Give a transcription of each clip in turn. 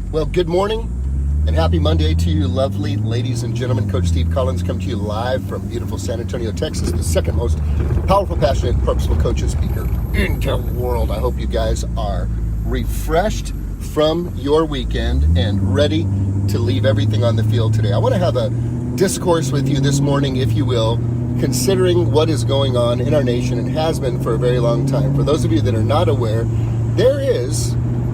Well, good morning and happy Monday to you, lovely ladies and gentlemen. Coach Steve Collins come to you live from beautiful San Antonio, Texas, the second most powerful, passionate, purposeful coach and speaker in the world. I hope you guys are refreshed from your weekend and ready to leave everything on the field today. I want to have a discourse with you this morning, if you will, considering what is going on in our nation and has been for a very long time. For those of you that are not aware, there is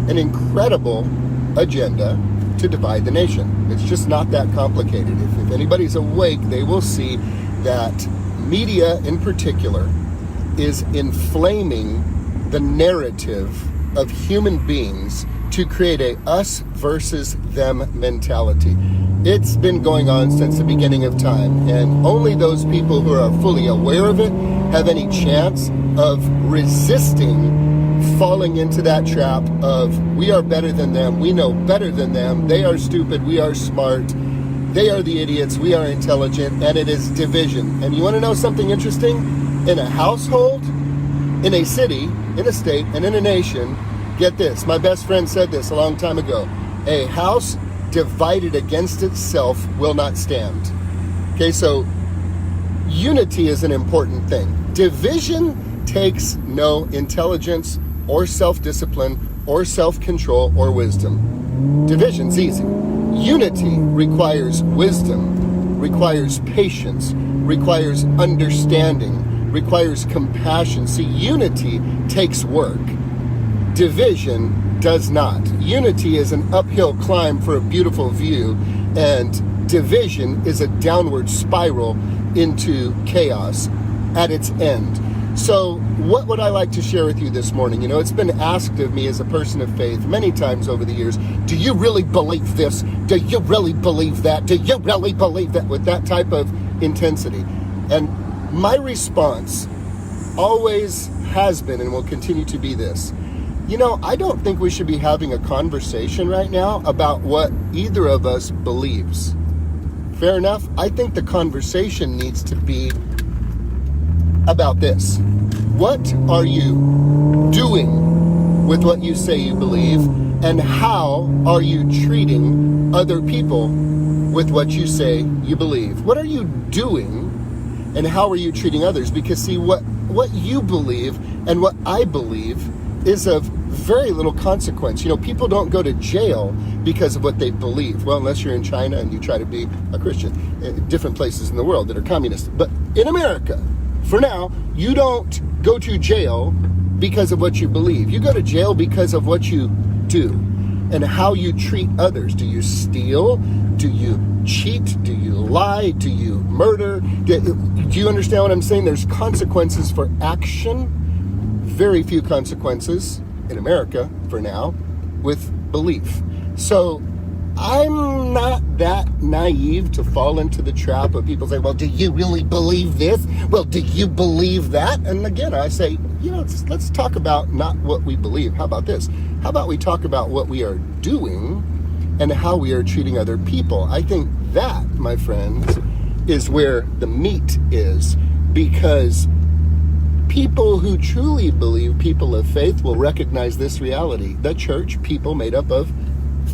an incredible agenda to divide the nation. It's just not that complicated. If anybody's awake, they will see that media in particular is inflaming the narrative of human beings to create a us versus them mentality. It's been going on since the beginning of time, and only those people who are fully aware of it have any chance of resisting falling into that trap of we are better than them, we know better than them, they are stupid, we are smart, they are the idiots, we are intelligent, and it is division. And you want to know something interesting? In a household, in a city, in a state, and in a nation, get this, my best friend said this a long time ago, a house divided against itself will not stand. Okay, so unity is an important thing. Division takes no intelligence or self-discipline or self-control or wisdom. Division's easy. Unity requires wisdom, requires patience, requires understanding, requires compassion. See, unity takes work. Division does not. Unity is an uphill climb for a beautiful view, and division is a downward spiral into chaos at its end. So what would I like to share with you this morning? You know, it's been asked of me as a person of faith many times over the years, do you really believe this? Do you really believe that? Do you really believe that? With that type of intensity. And my response always has been and will continue to be this. You know, I don't think we should be having a conversation right now about what either of us believes. Fair enough? I think the conversation needs to be about this. What are you doing with what you say you believe, and how are you treating other people with what you say you believe? What are you doing, and how are you treating others? Because see, what you believe and what I believe is of very little consequence. You know, people don't go to jail because of what they believe. Well, unless you're in China and you try to be a Christian. Different places in the world that are communist. But in America, for now, you don't go to jail because of what you believe. You go to jail because of what you do and how you treat others. Do you steal? Do you cheat? Do you lie? Do you murder? Do you understand what I'm saying? There's consequences for action. Very few consequences in America, for now, with belief. So I'm not that naive to fall into the trap of people saying, well, do you really believe this? Well, do you believe that? And again, I say, you know, let's talk about not what we believe. How about this? How about we talk about what we are doing and how we are treating other people? I think that, my friends, is where the meat is, because people who truly believe, people of faith, will recognize this reality. The church, people made up of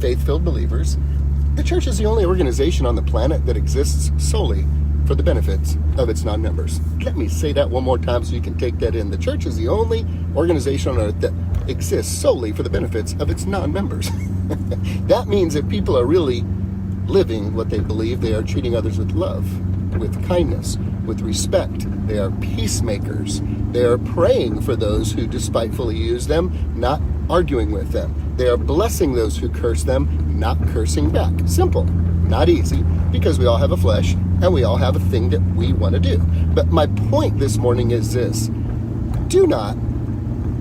faith-filled believers. The church is the only organization on the planet that exists solely for the benefits of its non-members. Let me say that one more time so you can take that in. The church is the only organization on earth that exists solely for the benefits of its non-members. That means that people are really living what they believe. They are treating others with love, with kindness, with respect. They are peacemakers. They are praying for those who despitefully use them, not arguing with them. They are blessing those who curse them, not cursing back. Simple, not easy, because we all have a flesh and we all have a thing that we want to do. But my point this morning is this. Do not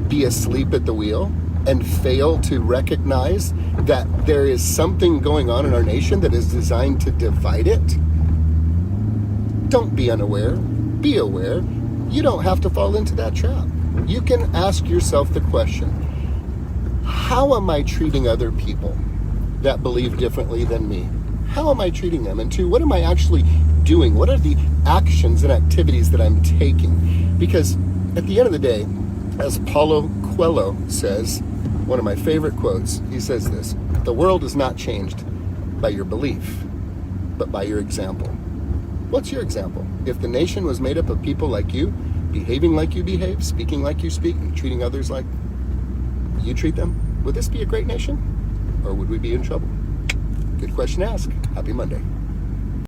be asleep at the wheel and fail to recognize that there is something going on in our nation that is designed to divide it. Don't be unaware. Be aware. You don't have to fall into that trap. You can ask yourself the question, how am I treating other people that believe differently than me? How am I treating them? And two, what am I actually doing? What are the actions and activities that I'm taking? Because at the end of the day, as Paulo Coelho says, one of my favorite quotes. He says this: "The world is not changed by your belief, but by your example." What's your example? If the nation was made up of people like you, behaving like you behave, speaking like you speak, and treating others like you treat them, would this be a great nation? Or would we be in trouble? Good question to ask. Happy Monday.